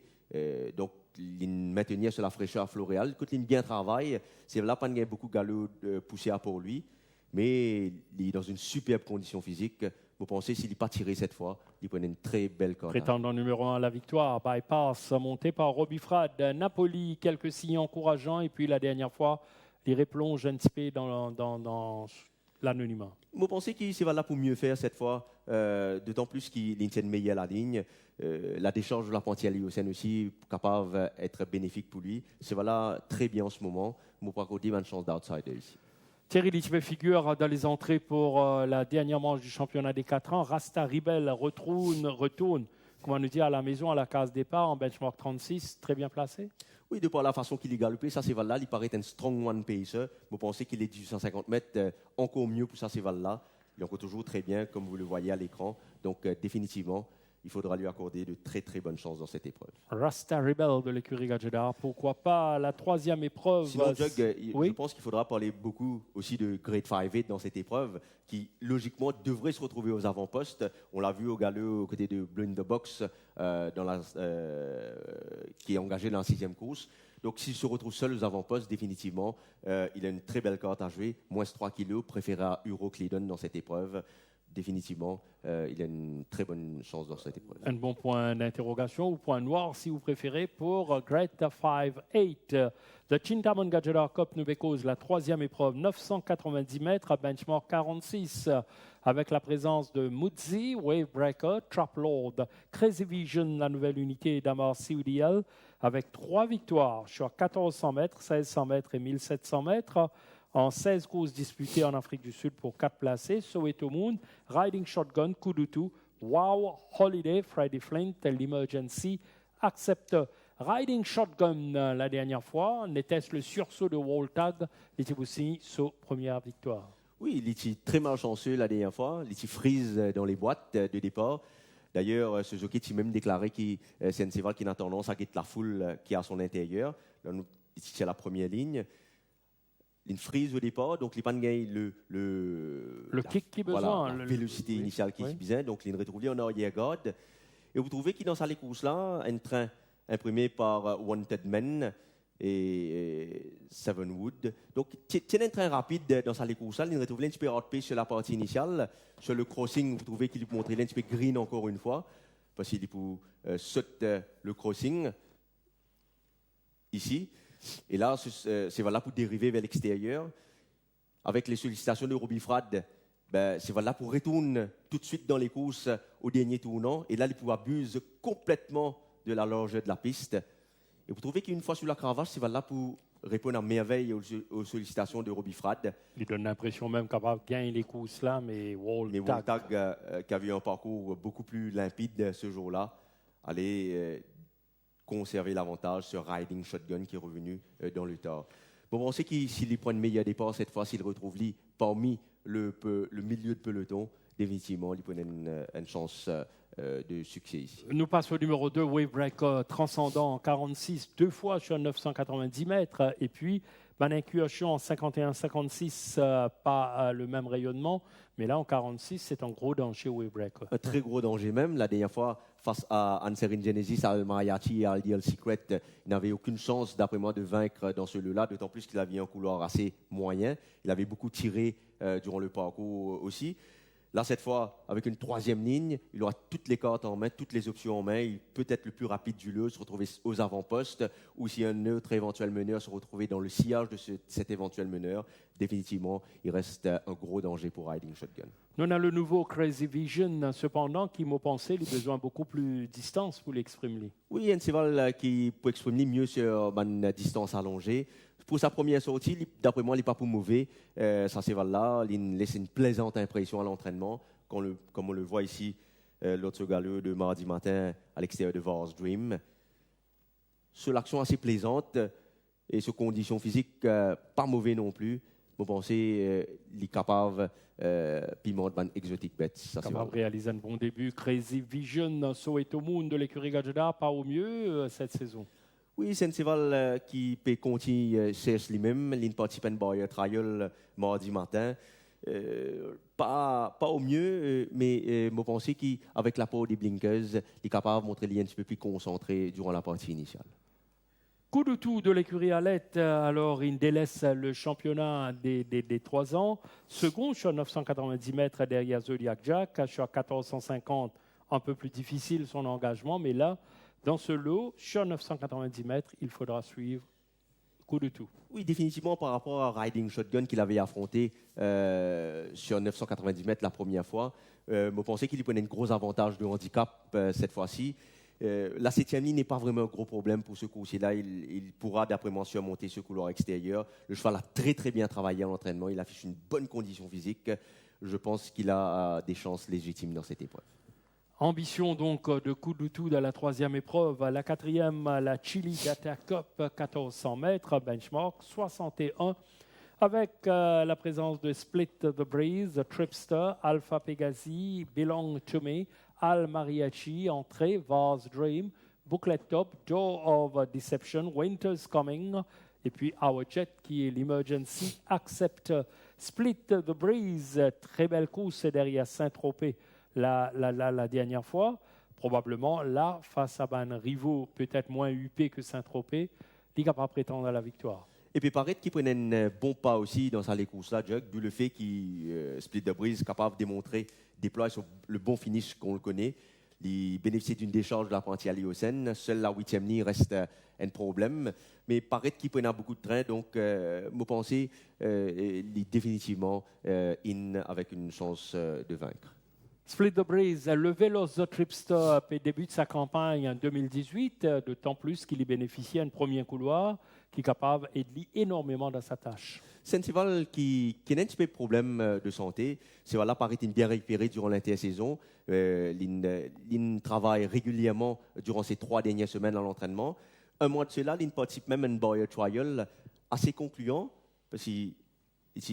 Donc, il maintenir sur la fraîcheur floréale. Quand il bien travaille, c'est là pas beaucoup de galop poussé pour lui. Mais il est dans une superbe condition physique. Vous pensez, s'il n'est pas tiré cette fois, il prenait une très belle corde. Prétendant numéro 1 à la victoire, Bypass, monté par Robbie Frad. Napoli, quelques signes encourageants. Et puis la dernière fois, il replonge un petit peu dans l'anonymat. Vous pensez qu'il va là pour mieux faire cette fois, d'autant plus qu'il tient meilleur la ligne. La décharge de la Pontiali au sein aussi, capable d'être bénéfique pour lui. C'est voilà très bien en ce moment. Vous pouvez accorder une chance d'outsider ici. Thierry Litchbe figure dans les entrées pour la dernière manche du championnat des 4 ans. Rasta Rebel retourne, comment nous dire, à la maison, à la case départ, en benchmark 36, très bien placé. Oui, de par la façon qu'il est galopé, ça c'est là, il paraît un strong one pacer. Vous pensez qu'il est 1850 mètres, encore mieux pour ça c'est là. Il est encore toujours très bien, comme vous le voyez à l'écran. Donc définitivement, il faudra lui accorder de très très bonnes chances dans cette épreuve. Rasta Rebel de l'écurie Gadjedar, pourquoi pas la 3e épreuve? Sinon, Jug, je pense qu'il faudra parler beaucoup aussi de Grade 5-8 dans cette épreuve, qui logiquement devrait se retrouver aux avant-postes. On l'a vu au galop aux côtés de Blue in the Box, qui est engagé dans la 6e course. Donc s'il se retrouve seul aux avant-postes, définitivement, il a une très belle carte à jouer, moins 3 kilos, préféré à Euro Cleydon dans cette épreuve. Définitivement, il a une très bonne chance dans cette épreuve. Un bon point d'interrogation ou point noir, si vous préférez, pour Grade 5-8. The Chintamon Gadjedar Cup nous cause la 3e épreuve, 990 mètres à benchmark 46, avec la présence de Mudzi, Wavebreaker, Trap Lord, Crazy Vision, la nouvelle unité d'Amar CUDL, avec 3 victoires sur 1400 mètres, 1600 mètres et 1700 mètres. En 16 courses disputées en Afrique du Sud pour 4 placés, Soweto Moon, Riding Shotgun, Kudutu, Wow, Holiday, Friday Flint, l'Emergency Acceptor. Riding Shotgun, la dernière fois, n'était-ce le sursaut de Woltag, était aussi sa première victoire. Oui, il était très malchanceux la dernière fois, il était freeze dans les boîtes de départ. D'ailleurs, ce jockey a même déclaré que c'est un cheval qui a tendance à guetter la foule qui est à son intérieur. Là, c'est la première ligne. Une frise au départ, donc il pas le kick qui besoin, la vélocité initiale qui est besoin, donc il retrouve en arrière-garde. Et vous trouvez qu'il dans sa course-là, un train imprimé par Wanted Men et Sevenwood. Donc c'est un train rapide dans sa course-là, il retrouve un petit peu hard pace sur la partie initiale. Sur le crossing, vous trouvez qu'il peut montrer un petit peu green encore une fois, parce qu'il peut sauter le crossing ici. Et là, c'est voilà pour dériver vers l'extérieur. Avec les sollicitations de Robbie Frad, c'est voilà pour retourner tout de suite dans les courses au dernier tournant. Et là, il abuse complètement de la largeur de la piste. Et vous trouvez qu'une fois sur la cravache, c'est voilà pour répondre à merveille aux sollicitations de Robbie Frad. Il donne l'impression même capable de gagner les courses là, mais Woltag, qui a eu un parcours beaucoup plus limpide ce jour-là, allait conserver l'avantage sur Riding Shotgun qui est revenu dans le tard. Bon, on sait qu'il s'il prend une meilleure départ cette fois, s'il retrouve lui parmi le milieu de peloton, définitivement, il peut une chance de succès ici. Nous passons au numéro 2, Wavebreak transcendant en 46, 2 fois sur 990 mètres. Et puis, incursion en 51-56, pas le même rayonnement. Mais là, en 46, c'est un gros danger, Wavebreak. Un très gros danger même. La dernière fois, face à Anserin Genesis, à Al Mariachi et à Ideal Secret, il n'avait aucune chance, d'après moi, de vaincre dans ce lot-là, d'autant plus qu'il avait un couloir assez moyen. Il avait beaucoup tiré durant le parcours aussi. Là, cette fois, avec une troisième ligne, il aura toutes les cartes en main, toutes les options en main. Il peut être le plus rapide du lot, se retrouver aux avant-postes, ou si un autre éventuel meneur se retrouver dans le sillage de cet éventuel meneur. Définitivement, il reste un gros danger pour Riding Shotgun. Nous avons le nouveau Crazy Vision, cependant, qui m'a pensé, il a besoin beaucoup plus de distance pour l'exprimer. Oui, il y a un cheval qui peut exprimer mieux sur une distance allongée. Pour sa première sortie, d'après moi, il n'est pas pour mauvais. Ça cheval-là, il laisse une plaisante impression à l'entraînement, comme on le voit ici, l'autre galop de mardi matin à l'extérieur de Vars Dream. Sur l'action assez plaisante et sur conditions physiques pas mauvais non plus. Vous pensez, il est capable piment de exotique bête. Capable de réaliser un bon début. Crazy Vision, Soweto Moon de l'écurie Gajda, pas au mieux cette saison. Oui, c'est un cheval qui peut continuer chercher lui-même. Il participe à une barrière trial mardi matin. Pas au mieux, mais je pense qu'avec l'apport des blinkers, il est capable de montrer un petit peu plus concentré durant la partie initiale. Coup de tout de l'écurie Alette, alors il délaisse le championnat des 3 ans. Second sur 990 mètres derrière Zodiac Jack, sur 1450, un peu plus difficile son engagement, mais là, dans ce lot, sur 990 mètres, il faudra suivre coup de tout. Oui, définitivement par rapport à Riding Shotgun qu'il avait affronté sur 990 mètres la première fois. Je pensais qu'il y prenait un gros avantage de handicap cette fois-ci. La 7e ligne n'est pas vraiment un gros problème pour ce coursier-là. Il pourra, d'après moi, surmonter ce couloir extérieur. Le cheval a très très bien travaillé en entraînement. Il affiche une bonne condition physique. Je pense qu'il a des chances légitimes dans cette épreuve. Ambition donc de coup de tout dans la 3e épreuve. La 4e, la Chili Data Cup, 1400 mètres, benchmark 61, avec la présence de Split the Breeze, Tripster, Alpha Pegasi, Belong to Me, Al Mariachi, Entrée, Vars Dream, Booklet Top, Door of Deception, Winter's Coming, et puis Our Jet qui est l'Emergency Accept. Split the Breeze, très belle course derrière Saint-Tropez. La dernière fois, probablement là, face à un rivaux peut-être moins huppé que Saint-Tropez, il est capable de prétendre à la victoire. Et puis paraît qu'il prenait un bon pas aussi dans sa course-là, Jug, d'où le fait qu'il Split the Breeze capable de démontrer, déploie sur le bon finish qu'on le connaît. Il bénéficie d'une décharge de l'apprenti à Liocène. Seule la 8e ligne reste un problème. Mais paraît qu'il prenait beaucoup de train, donc je pense qu'il est définitivement in avec une chance de vaincre. Split the Breeze, le vélo The Tripster débute sa campagne en 2018, d'autant plus qu'il y bénéficie d'un premier couloir qui est capable d'aider énormément dans sa tâche. C'est un cheval qui a un petit peu de problème de santé. Ce cheval-là paraît bien récupéré durant l'intersaison. Il travaille régulièrement durant ces 3 dernières semaines à l'entraînement. Un mois de cela, il participe même à une barrier trial assez concluant, parce qu'il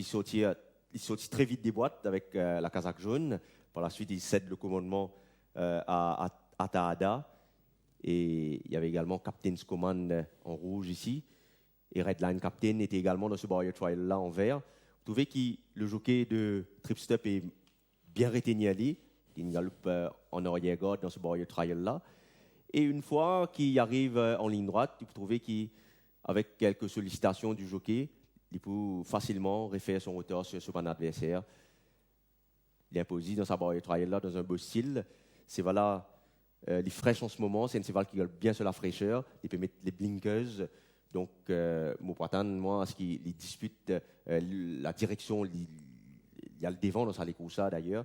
sortit très vite des boîtes avec la casaque jaune. Par la suite, il cède le commandement à Tahada. Et il y avait également Captain's Command en rouge ici. Et Redline Captain était également dans ce barrier trial-là en vert. Vous trouvez que le jockey de Tripstep est bien retenu à lui. Il galope en arrière-garde dans ce barrier trial-là. Et une fois qu'il arrive en ligne droite, vous trouvez qu'avec quelques sollicitations du jockey, il peut facilement refaire son retard sur son adversaire. Il est imposé dans sa barrière trial-là dans un beau style. C'est voilà, il est fraîche en ce moment. C'est un cheval qui galope bien sur la fraîcheur. Il peut mettre les blinkers. Donc, moi, à ce qu'il dispute la direction, il y a le devant dans sa course d'ailleurs.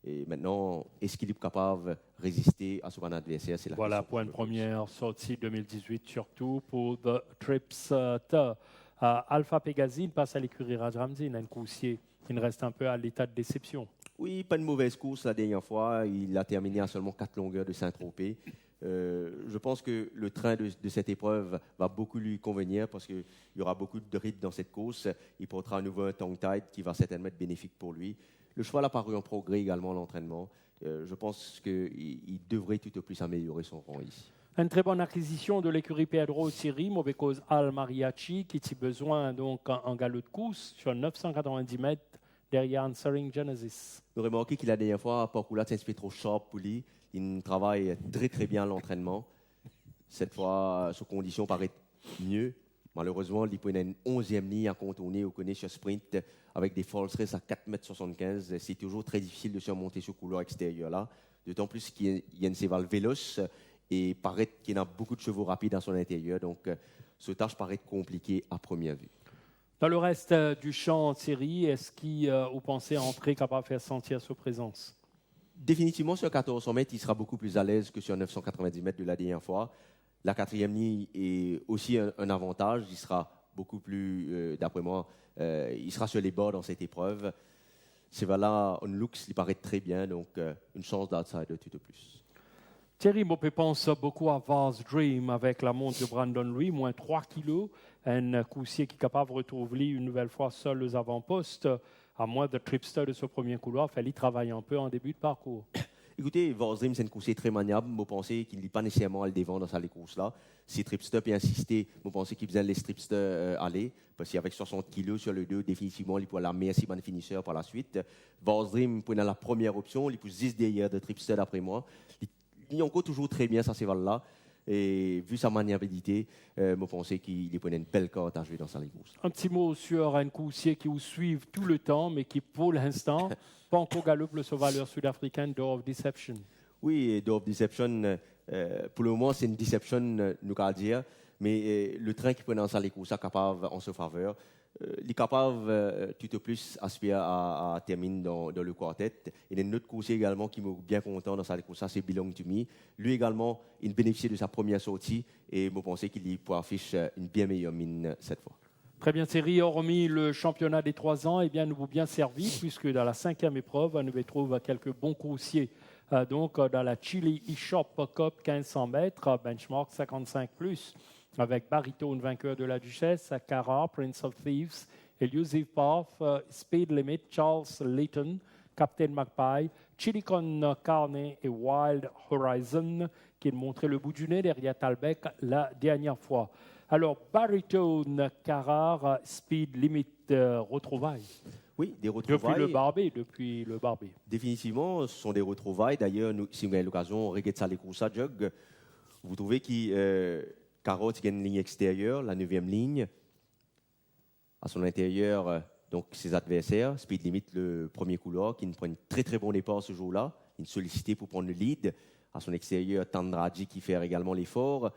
Et maintenant, est-ce qu'il est capable de résister à son adversaire? C'est la voilà, pour une première sortie 2018, surtout pour The Tripster. Alpha Pegasi passe à l'écurie Rajramzin, un coursier qui reste un peu à l'état de déception. Oui, pas de mauvaise course la dernière fois. Il a terminé à seulement 4 longueurs de Saint-Tropez. Je pense que le train de cette épreuve va beaucoup lui convenir parce qu'il y aura beaucoup de rythme dans cette course. Il portera à nouveau un tongue tide qui va certainement être bénéfique pour lui. Le cheval a paru en progrès également à l'entraînement. Je pense qu'il devrait tout au plus améliorer son rang ici. Une très bonne acquisition de l'écurie Pedro Thierry, mauvais cause Al Mariachi, qui a besoin donc en galop de course sur 990 mètres derrière Answering Genesis. Vous aurez remarqué qu'il la dernière fois, Porcula c'est trop sharp pour lui. Il travaille très très bien à l'entraînement. Cette fois, ses conditions paraissent mieux. Malheureusement, il peut y avoir une 11e ligne à contourner au connaît sur sprint avec des false races à 4,75 m. C'est toujours très difficile de surmonter ce couloir extérieur là. D'autant plus qu'il y a une séval véloce et paraît qu'il y a beaucoup de chevaux rapides dans son intérieur. Donc, ce tâche paraît compliqué à première vue. Dans le reste du champ en série, est-ce qu'il vous pensez entrer capable de faire sentir sa présence? Définitivement, sur 1400 mètres, il sera beaucoup plus à l'aise que sur 990 mètres de la dernière fois. La 4e ligne est aussi un avantage. Il sera beaucoup plus, d'après moi, il sera sur les bords dans cette épreuve. C'est voilà, on looks, il paraît très bien, donc une chance d'outsider tout au plus. Thierry Mopé pense beaucoup à Vast Dream avec la montre de Brandon Louis, moins 3 kilos. Un coursier qui est capable de retrouver une nouvelle fois seul aux avant-postes, à moins de Tripster de ce premier couloir. Il fallait travailler un peu en début de parcours. Écoutez, Vast Dream, c'est une coursier très maniable. Vous pensez qu'il n'est pas nécessairement à le défendre dans sa course-là. Si Tripster peut insister, vous pensez qu'il faisait les Tripster aller. Parce qu'avec 60 kilos sur le 2, définitivement, il pourra la meilleure bonne finisseur par la suite. Vast Dream, pour la première option, il pousse 10 derrière de Tripster d'après moi. Il encore toujours très bien ça cheval-là. Et vu sa maniabilité, je pense qu'il est une belle carte à jouer dans sa course. Un petit mot sur un coursier qui vous suit tout le temps, mais qui pour l'instant, pas encore galope le sauvaleur sud-africain Door of Deception. Oui, Door of Deception, pour le moment, c'est une deception, nous allons dire. Mais le train qui prend dans sa course est capable en sa faveur. Il est capable tout au plus aspirer à terminer dans le quartet. Il y a un autre coursier également qui m'est bien content dans sa course, c'est Belong to Me. Lui également, il bénéficie de sa première sortie et je pense qu'il pourra afficher une bien meilleure mine cette fois. Très bien, Thierry. Hormis le championnat des 3 ans, eh bien, nous vous bien servi puisque dans la 5e épreuve, nous trouvons quelques bons coursiers. Donc, dans la Chili eShop Cup 1500 mètres, benchmark 55+. Avec Baritone, vainqueur de la Duchesse, Cara, Prince of Thieves, Elusive Path, Speed Limit, Charles Layton, Captain Magpie, Chilicon Carney et Wild Horizon, qui montraient le bout du nez derrière Talbec la dernière fois. Alors, Baritone, Carrare, Speed Limit, retrouvailles. Oui, des retrouvailles. Depuis le Barbé. Définitivement, ce sont des retrouvailles. D'ailleurs, si vous avez l'occasion, on regarde ça les courses à jog. Vous trouvez qu'il Carotte gagne une ligne extérieure, la 9e ligne. À son intérieur, donc ses adversaires, Speed Limit, le premier couloir, qui ne prend un très très bon départ ce jour-là. Il est sollicité pour prendre le lead. À son extérieur, Tandraji qui fait également l'effort.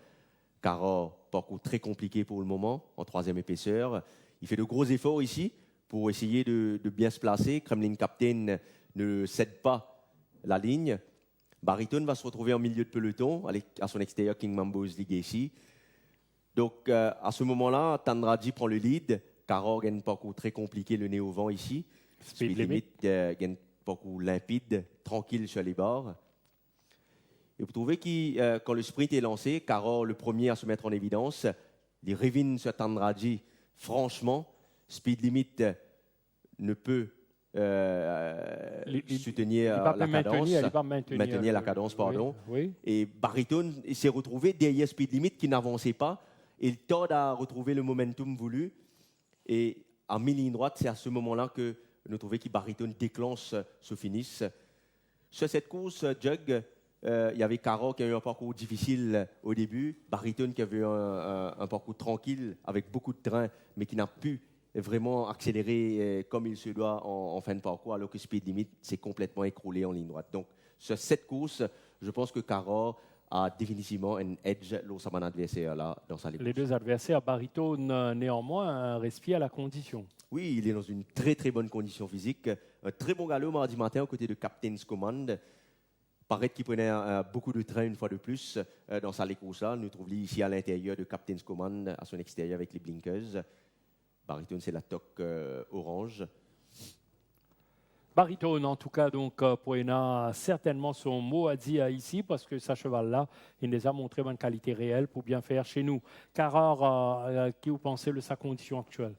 Cara, parcours très compliqué pour le moment, en 3e épaisseur. Il fait de gros efforts ici pour essayer de bien se placer. Kremlin Captain ne cède pas la ligne. Baritone va se retrouver en milieu de peloton, à son extérieur King Mambo's Legacy. Donc, à ce moment-là, Tandraji prend le lead. Cara gagne un parcours très compliqué, le nez au vent ici. Speed Limit gagne un parcours limpide, tranquille sur les bords. Et vous trouvez que quand le sprint est lancé, Cara, le premier à se mettre en évidence, il révine sur Tandraji. Franchement, Speed Limit ne peut soutenir la cadence, maintenir la cadence, pardon. Oui. Et Baritone s'est retrouvé derrière Speed Limit qui n'avançait pas. Il tarde à retrouver le momentum voulu. Et en mi-ligne droite, c'est à ce moment-là que nous trouvons que Baritone déclenche ce finish. Sur cette course, Jug, il y avait Cara qui a eu un parcours difficile au début. Baritone qui avait un parcours tranquille avec beaucoup de train, mais qui n'a pu vraiment accélérer comme il se doit en fin de parcours, alors que Speed Limit s'est complètement écroulé en ligne droite. Donc, sur cette course, je pense que Cara a définitivement un edge lors de son adversaire là, dans sa ligne. Les deux adversaires, Baritone néanmoins, respirent à la condition. Oui, il est dans une très très bonne condition physique. Un très bon galop mardi matin aux côtés de Captain's Command. Paraît qu'il prenait beaucoup de train une fois de plus dans sa course là. Nous trouvons ici à l'intérieur de Captain's Command, à son extérieur avec les blinkers. Baritone, c'est la toque orange. Baritone, en tout cas, donc, Poena a certainement son mot à dire ici, parce que ce cheval-là, il nous a montré une qualité réelle pour bien faire chez nous. Carrard, qui vous pensez de sa condition actuelle?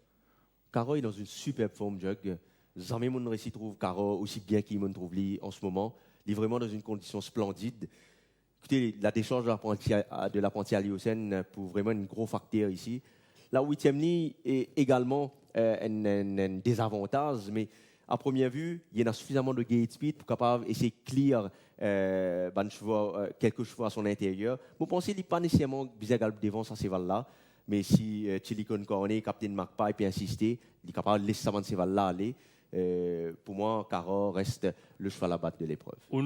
Caro est dans une superbe forme, Jug. Jamais mon récit trouve Caro aussi bien qu'il me trouve lui en ce moment. Il est vraiment dans une condition splendide. Écoutez, la décharge de l'apprenti à Liocène pour vraiment une gros facteur ici. La huitième ligne est également un désavantage, mais à première vue, il y en a suffisamment de gate speed pour capable essayer de clear quelques chevaux à son intérieur. Vous pensez qu'il n'est pas nécessairement bizarre devant ça, ces là, mais si Chilicon Cornet, Captain Magpie peut insister, il est capable de laisser ce cheval-là aller. Pour moi, Caro reste le cheval à battre de l'épreuve. On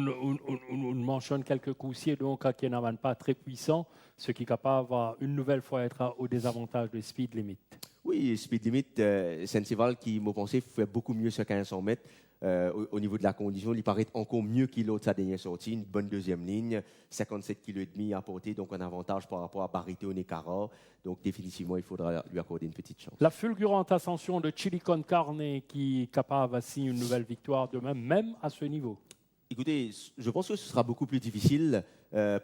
mentionne quelques coussiers donc, qui n'ont pas très puissants, ce qui est capable une nouvelle fois être au désavantage de speed limit. Oui, speed limit, c'est un cheval qui, me pensais, fait beaucoup mieux sur 1500 mètres. Au niveau de la condition, il paraît encore mieux qu'il l'autre sa dernière sortie, une bonne deuxième ligne, 57,5 kg à porter, donc un avantage par rapport à Baritone et Cara. Donc définitivement, il faudra lui accorder une petite chance. La fulgurante ascension de Chilicon Carnet qui est capable de signer une nouvelle victoire de même à ce niveau. Écoutez, je pense que ce sera beaucoup plus difficile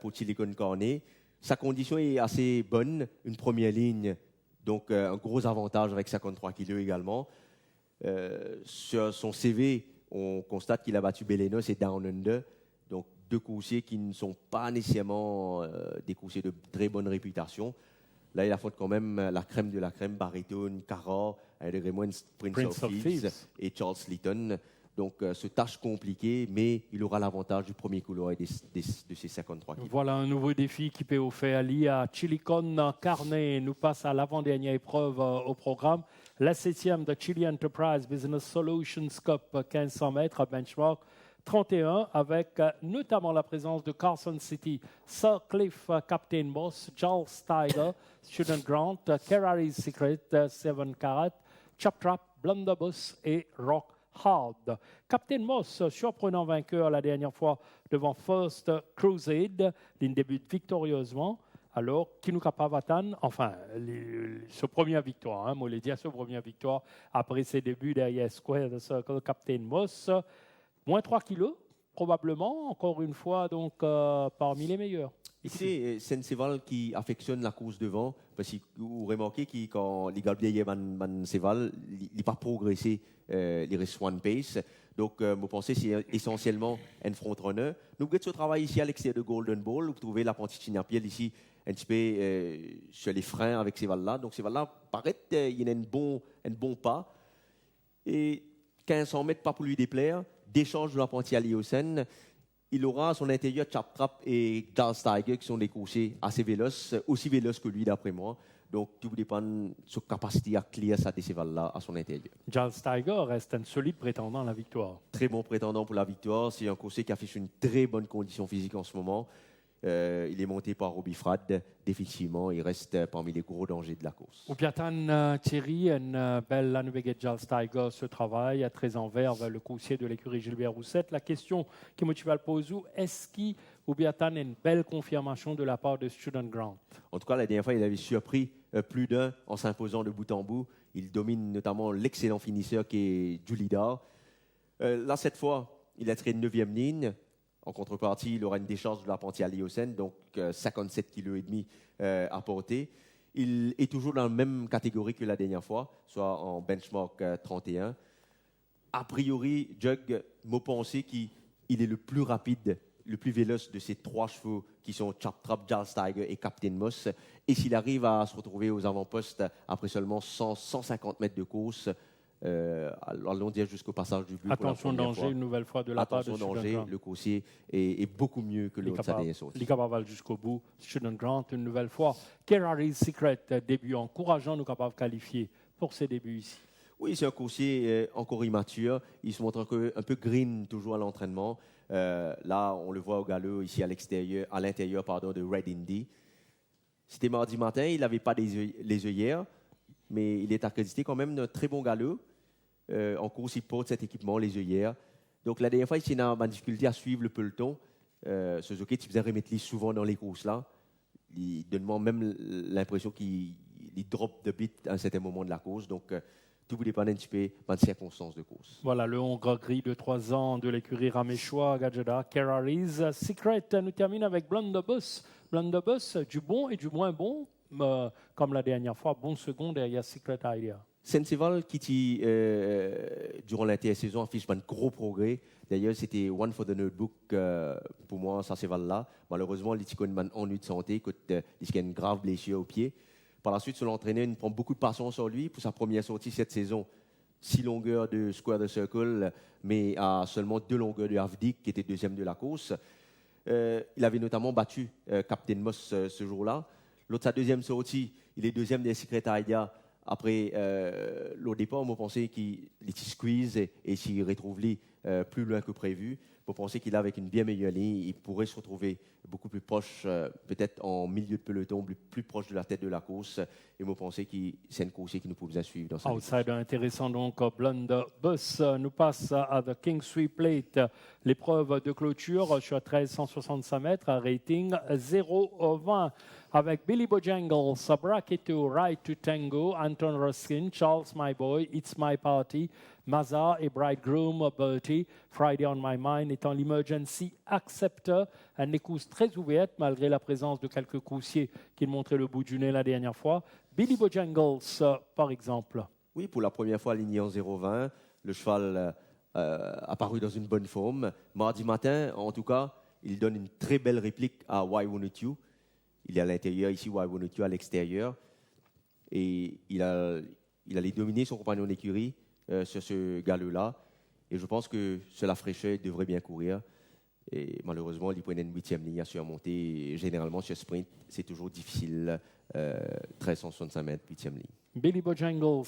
pour Chilicon Carnet. Sa condition est assez bonne, une première ligne, donc un gros avantage avec 53 kg également. Sur son CV, on constate qu'il a battu Belenos et Down Under, donc deux coursiers qui ne sont pas nécessairement des coursiers de très bonne réputation. Là, il affronte quand même la crème de la crème, Baritone, Cara, Prince of Thieves et Charles Litton. Donc, ce tâche compliquée, mais il aura l'avantage du premier couloir de ces 53 kg. Voilà un nouveau défi qui peut offrir à Chilicon Carnet. Nous passe à l'avant-dernière épreuve au programme. La 7e de Chili Enterprise Business Solutions Cup 1500 mètres à benchmark 31 avec notamment la présence de Carson City, Sircliffe, Captain Moss, Charles Tiger, Student Grant, Kerrari's Secret, 7 Carat, Chop Trap, Blunderbuss et Rock Hard. Captain Moss, surprenant vainqueur la dernière fois devant First Crusade, il débute victorieusement. Alors, qui nous capable d'atteindre, enfin, ce première victoire, hein, moi je dire, ce première victoire après ses débuts derrière Square the Circle, Captain Moss, moins 3 kilos, probablement, encore une fois, donc parmi les meilleurs. Ici, c'est un cheval qui affectionne la course devant, parce que vous remarquez que quand les gars vieillir un cheval, il n'a pas progressé, il reste one pace. Donc, vous pensez c'est essentiellement un front-runner. Nous avons ce travail ici à l'extérieur de Golden Ball. Vous trouvez l'apprenti Chignapiel ici, un petit peu sur les freins avec ces cheval-là. Donc, ces cheval-là, paraît il y a un bon pas. Et 1500 mètres, pas pour lui déplaire. D'échange de l'apprenti à Liocène. Il aura à son intérieur Chap Trap et Charles Tiger qui sont des coursiers assez véloces, aussi véloces que lui d'après moi. Donc tout dépend de sa capacité à clear ça de ces là à son intérieur. Charles Tiger reste un solide prétendant à la victoire. Très bon prétendant pour la victoire. C'est un coursier qui affiche une très bonne condition physique en ce moment. Il est monté par Robbie Frad. Définitivement, il reste parmi les gros dangers de la course. Au Piatan Thierry, une belle Lanubéguet Charles Tiger ce travail, très envers le coursier de l'écurie Gilbert Roussette. La question qui motive à le poser, est-ce qu'il ou Piatan une belle confirmation de la part de Student Grant? En tout cas, la dernière fois, il avait surpris plus d'un en s'imposant de bout en bout. Il domine notamment l'excellent finisseur qui est Julidar. Là, cette fois, il a tiré une 9e ligne. En contrepartie, il aura une décharge de l'apprenti à Liocène, donc 57,5 kg à porter. Il est toujours dans la même catégorie que la dernière fois, soit en benchmark 31. A priori, Jug m'a pensé qu'il est le plus rapide, le plus véloce de ces 3 chevaux qui sont Chop Trap, Charles Tiger et Captain Moss. Et s'il arrive à se retrouver aux avant-postes après seulement 150 mètres de course, allons dire jusqu'au passage du but. Attention danger une nouvelle fois de la part de Student Grant. Le coursier est beaucoup mieux que l'autre sa dernière sortie. Il est capable jusqu'au bout. Student Grant une nouvelle fois. Kerrari's Secret, début encourageant, nous capable de qualifier pour ses débuts ici. Oui, c'est un coursier encore immature. Il se montre un peu green toujours à l'entraînement. Là, on le voit au galop ici à l'intérieur de Red Indy. C'était mardi matin, il n'avait pas les œillères, mais il est accrédité quand même d'un très bon galop. En course, il porte cet équipement, les œillères. Donc la dernière fois, il a une difficulté à suivre le peloton. Ce jockey, tu faisais remettre souvent dans les courses là. Il donne même l'impression qu'il il drop de bit à un certain moment de la course. Donc, tout vous dépend un petit peu des circonstances de course. Voilà, le Hongre gris de 3 ans de l'écurie Raméchois, Gajada, Kerraris. Secret nous termine avec Blunderbuss. Blunderbuss, du bon et du moins bon, comme la dernière fois, bon second derrière Secret Idea. Senseval qui, durant l'intersaison, affiche un gros progrès. D'ailleurs, c'était one for the notebook pour moi, Senseval-là. Malheureusement, il a un ennui de santé, il a une grave blessure au pied. Par la suite, l'entraîneur prend beaucoup de patience sur lui pour sa première sortie cette saison. 6 longueurs de Square the Circle, mais à seulement 2 longueurs de Havdik, qui était deuxième de la course. Il avait notamment battu Captain Moss ce jour-là. L'autre, sa deuxième sortie, il est deuxième des Secret Idea. Après le départ, on pensait qu'il était squeeze et s'il retrouve plus loin que prévu. On pensait qu'il avec une bien meilleure ligne, il pourrait se retrouver beaucoup plus proche, peut-être en milieu de peloton, plus proche de la tête de la course. Et on pensait que c'est une course qui nous pouvait suivre dans sa Outsider intéressant donc, Blunderbuss nous passe à The King Sweep Plate, l'épreuve de clôture sur 1365 mètres, rating 0,20. Avec Billy Bojangles, Braketo, Right to Tango, Anton Ruskin, Charles My Boy, It's My Party, Mazar et Bridegroom Bertie. Friday on My Mind étant l'emergency acceptor, une course très ouverte malgré la présence de quelques coursiers qui montraient le bout du nez la dernière fois. Billy Bojangles, par exemple. Oui, pour la première fois aligné en 0,20, le cheval apparu dans une bonne forme. Mardi matin, en tout cas, il donne une très belle réplique à Why Won't You. Il est à l'intérieur, ici, Why Won't You à l'extérieur. Et il allait dominer son compagnon d'écurie sur ce galop-là. Et je pense que sur la fraîcheur, il devrait bien courir. Et malheureusement, il prenait une 8e ligne à surmonter. Et généralement, sur sprint, c'est toujours difficile. 1365 mètres, 8e ligne. Billy Bojangles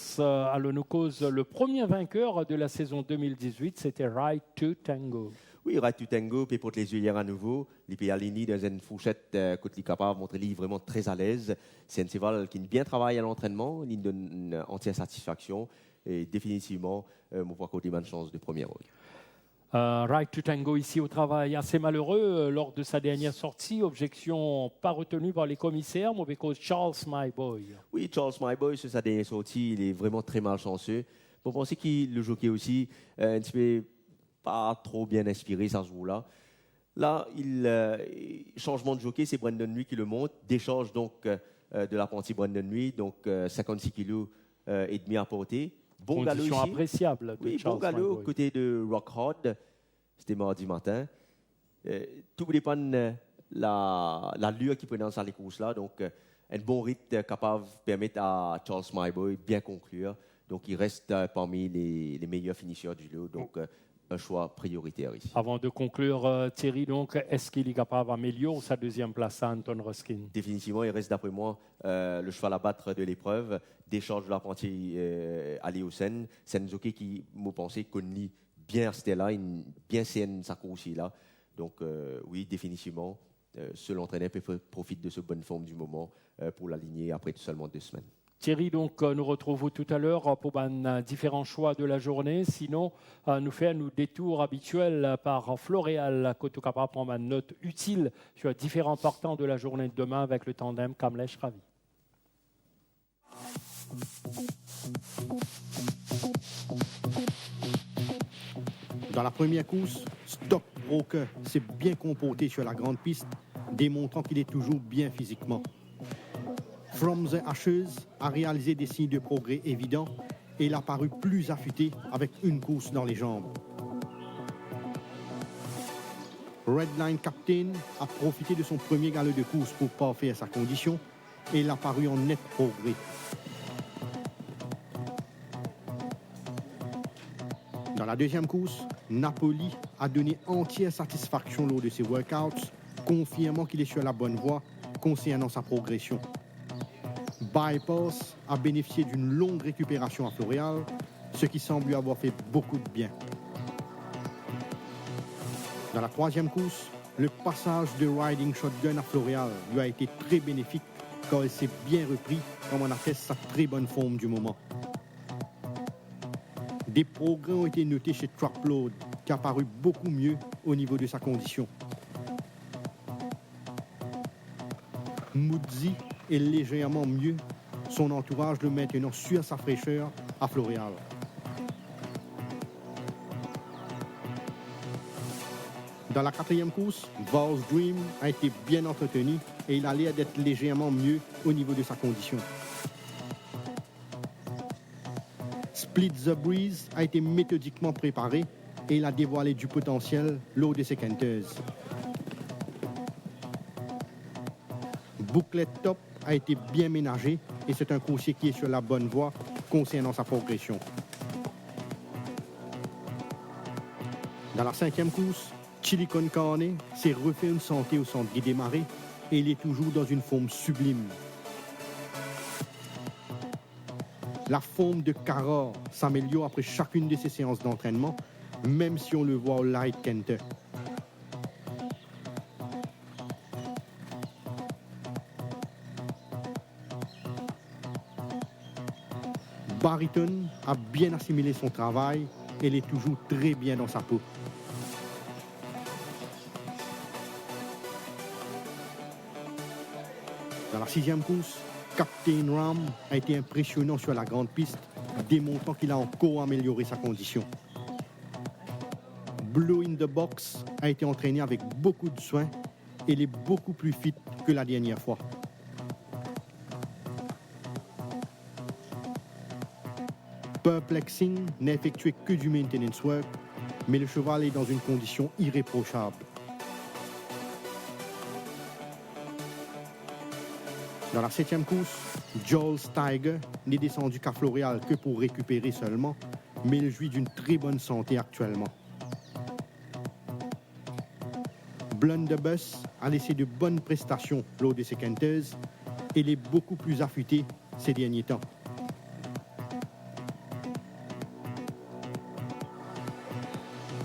nous cause le premier vainqueur de la saison 2018, c'était Right to Tango. Oui, Right to Tango, puis pour les yeux hier à nouveau, il peut aligner dans une fourchette côté il est capable de montrer vraiment très à l'aise. C'est un cheval qui bien travaille à l'entraînement, il donne une entière satisfaction et définitivement, mon poids côté bonne chance de premier rôle. Right to Tango ici au travail, assez malheureux lors de sa dernière sortie. Objection pas retenue par les commissaires, mauvais cause Charles My Boy. Oui, Charles My Boy, sur sa dernière sortie, il est vraiment très malchanceux. Vous pensez qu'il le jockey aussi, un petit peu pas trop bien inspiré, ça se joue là. Là, changement de jockey, c'est Brandon Nuit qui le monte. Décharge donc de l'apprenti Brandon Nuit, donc 56 kg et demi à porter. Bon galop ici. Appréciable. Oui, bon galop côté de Rock Hard. C'était mardi matin. Tout dépend de l'allure qu'il prend dans les courses là. Donc, un bon rythme capable de permettre à Charles My Boy bien conclure. Donc, il reste parmi les meilleurs finisseurs du lot. Donc, un choix prioritaire ici. Avant de conclure, Thierry, donc, est-ce qu'il est capable d'améliorer sa deuxième place à Anton Ruskin? Définitivement, il reste d'après moi le cheval à battre de l'épreuve. Décharge de l'apprenti Aléocène. C'est un jockey qui, moi, pensais, connaît bien Stella, bien saine sa course là. Donc, oui, définitivement, seul entraîneur peut profiter de cette bonne forme du moment pour l'aligner après seulement 2 semaines. Thierry, donc, nous retrouvons tout à l'heure pour différents choix de la journée. Sinon, nous faire nos détours habituels par Floréal, côté capable prendre une note utile sur différents partants de la journée de demain avec le tandem Kamlesh-Ravi. Dans la première course, Stockbroker s'est bien comporté sur la grande piste, démontrant qu'il est toujours bien physiquement. From the Ashes a réalisé des signes de progrès évidents et il a paru plus affûté avec une course dans les jambes. Redline Captain a profité de son premier galop de course pour parfaire sa condition et il a paru en net progrès. Dans la deuxième course, Napoli a donné entière satisfaction lors de ses workouts, confirmant qu'il est sur la bonne voie concernant sa progression. Bypass a bénéficié d'une longue récupération à Floréal, ce qui semble lui avoir fait beaucoup de bien. Dans la troisième course, le passage de Riding Shotgun à Floréal lui a été très bénéfique car il s'est bien repris, comme en atteste sa très bonne forme du moment. Des progrès ont été notés chez Trapload, qui a paru beaucoup mieux au niveau de sa condition. Moodzi est légèrement mieux, son entourage le maintenant sur sa fraîcheur à Floréal. Dans la quatrième course, Val's Dream a été bien entretenu et il a l'air d'être légèrement mieux au niveau de sa condition. Split the Breeze a été méthodiquement préparé et il a dévoilé du potentiel lors de ses quinteuses. Booklet Top a été bien ménagé et c'est un coursier qui est sur la bonne voie concernant sa progression. Dans la cinquième course, Chili Con Carne s'est refait une santé au centre des Marais et il est toujours dans une forme sublime. La forme de Carror s'améliore après chacune de ses séances d'entraînement, même si on le voit au Light Kenter. Bariton a bien assimilé son travail et il est toujours très bien dans sa peau. Dans la sixième course, Captain Ram a été impressionnant sur la grande piste, démontrant qu'il a encore amélioré sa condition. Blue in the Box a été entraîné avec beaucoup de soin et il est beaucoup plus fit que la dernière fois. Perplexing n'a effectué que du maintenance work, mais le cheval est dans une condition irréprochable. Dans la septième course, Joel Tiger n'est descendu qu'à Floréal que pour récupérer seulement, mais il jouit d'une très bonne santé actuellement. Blunderbuss a laissé de bonnes prestations lors de ses quinteuses et il est beaucoup plus affûté ces derniers temps.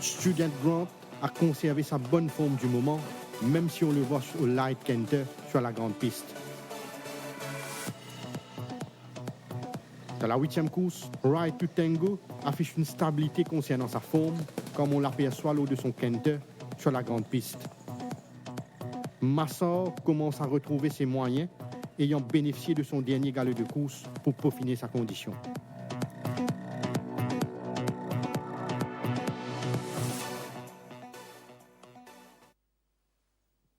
Student Grant a conservé sa bonne forme du moment, même si on le voit au Light Kenter sur la grande piste. Dans la huitième course, Ride to Tango affiche une stabilité concernant sa forme, comme on l'aperçoit lors de son Kenter sur la grande piste. Massor commence à retrouver ses moyens, ayant bénéficié de son dernier galop de course pour peaufiner sa condition.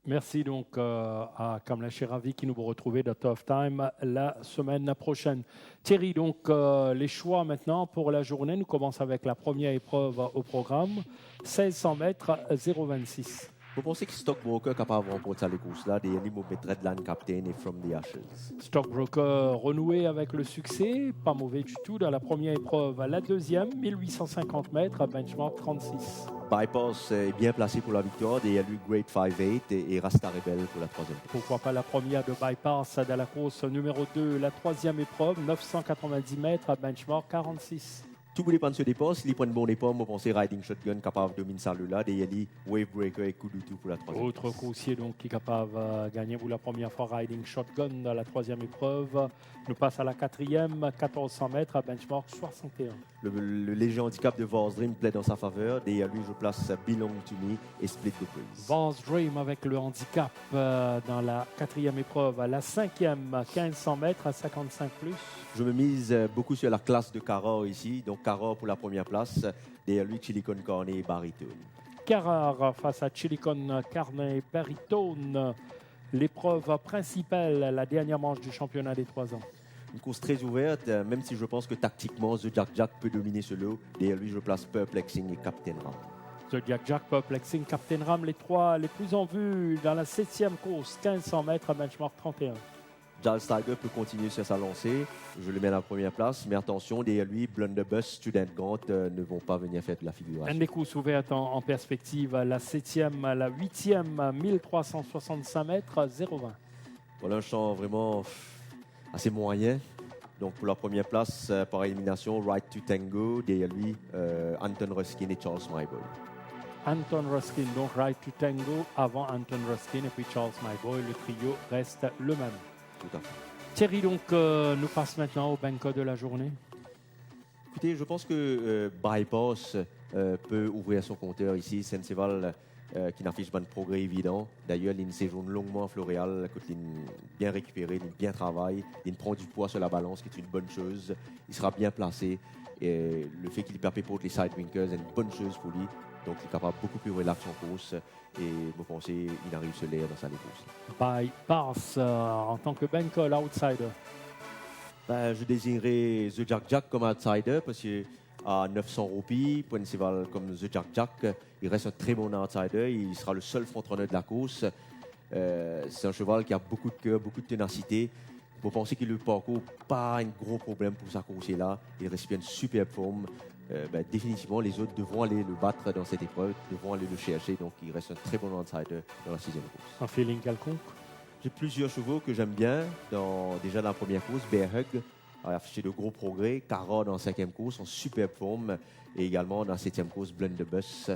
Merci donc à Kamla Cheravi qui nous va retrouver dans Tough Time la semaine prochaine. Thierry, donc les choix maintenant pour la journée. Nous commençons avec la première épreuve au programme, 1600 mètres, 0,26. Vous pensez que Stockbroker est capable de remporter les courses-là, des animaux Redland Captain et From the Ashes? Stockbroker renoué avec le succès, pas mauvais du tout dans la première épreuve. La deuxième, 1850 mètres, benchmark 36. Bypass est bien placé pour la victoire, des lui Great 5-8 et Rasta Rebel pour la troisième. Pourquoi pas la première de Bypass dans la course numéro 2, la troisième épreuve, 990 mètres, benchmark 46. Tout dépend de ce départ. S'il prend un bon départ, vous pensez Riding Shotgun capable de dominer celle-là. Des Yali, Wavebreaker et Coup du tout pour la troisième. Autre coursier donc qui est capable de gagner pour la première fois Riding Shotgun dans la troisième épreuve. Nous passe à la quatrième, 1400 mètres à benchmark 61. Le léger handicap de Vance Dream plaît dans sa faveur. Des lui, je place Belong to Me et Split the Breeze. Vance Dream avec le handicap dans la quatrième épreuve. À la cinquième, 1500 mètres à 55+. Je me mise beaucoup sur la classe de Carror ici. Donc Carror pour la première place. Derrière lui, Chili Con Carne et Baritone. Carrard face à Chili Con Carne et Baritone. L'épreuve principale, la dernière manche du championnat des 3 ans. Une course très ouverte, même si je pense que tactiquement, The Jack Jack peut dominer ce lot. Derrière lui, je place Perplexing et Captain Ram. The Jack Jack, Perplexing, Captain Ram, les trois les plus en vue dans la septième course, 1500 mètres à benchmark 31. Giles Tiger peut continuer sur sa lancée. Je le mets à la première place. Mais attention, derrière lui, Blunderbuss, Student Grant ne vont pas venir faire de la figuration. Un des courses ouvertes en perspective, la septième, la huitième, 1365 mètres, 0,20. Voilà un champ vraiment assez moyen. Donc pour la première place, par élimination, Right to Tango. Derrière lui, Anton Ruskin et Charles Myboy. Anton Ruskin, donc Right to Tango avant Anton Ruskin et puis Charles Myboy. Le trio reste le même. Tout à fait. Thierry, donc, nous passe maintenant au banco de la journée. Écoutez, je pense que Bypass peut ouvrir son compteur ici. Senseval qui n'affiche pas de progrès évident. D'ailleurs, il séjourne longuement en Floréal, il bien récupéré, il bien travaille, il prend du poids sur la balance, qui est une bonne chose. Il sera bien placé. Et le fait qu'il perd pour les side winkers est une bonne chose pour lui. Donc, il est capable beaucoup plus relax en course. Et je pense qu'il arrive se l'air dans sa course. By Pars, en tant que banker, l'outsider. Je désirerais The Jack Jack comme outsider parce qu'à 900 roupies, pour un cheval comme The Jack Jack, il reste un très bon outsider. Il sera le seul frontrunner de la course. C'est un cheval qui a beaucoup de cœur, beaucoup de ténacité. Vous pensez que le parcours pas un gros problème pour sa course là. Il respire une superbe forme. Définitivement, les autres devront aller le battre dans cette épreuve, devront aller le chercher. Donc, il reste un très bon outsider dans la 6e course. Un feeling quelconque? J'ai plusieurs chevaux que j'aime bien. Déjà dans la première course, Bear Hug a affiché de gros progrès. Cara dans la 5e course en superbe forme. Et également dans la 7e course, Blunderbuss,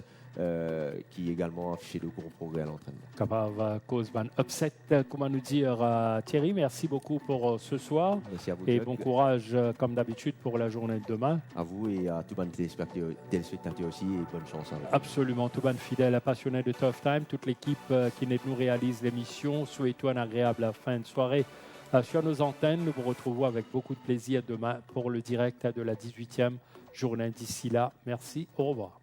qui également a affiché de gros progrès à l'entraînement. Capable cause d'un upset, comment nous dire Thierry, merci beaucoup pour ce soir. Merci à vous. Et Doug. bon courage, comme d'habitude, pour la journée de demain. À vous et à tous les téléspectateurs aussi. Et bonne chance à vous. Absolument, tout bon fidèle, passionné de Tough Time. Toute l'équipe qui nous réalise l'émission. Souhaitons une agréable fin de soirée sur nos antennes. Nous vous retrouvons avec beaucoup de plaisir demain pour le direct de la 18e journée. D'ici là, merci, au revoir.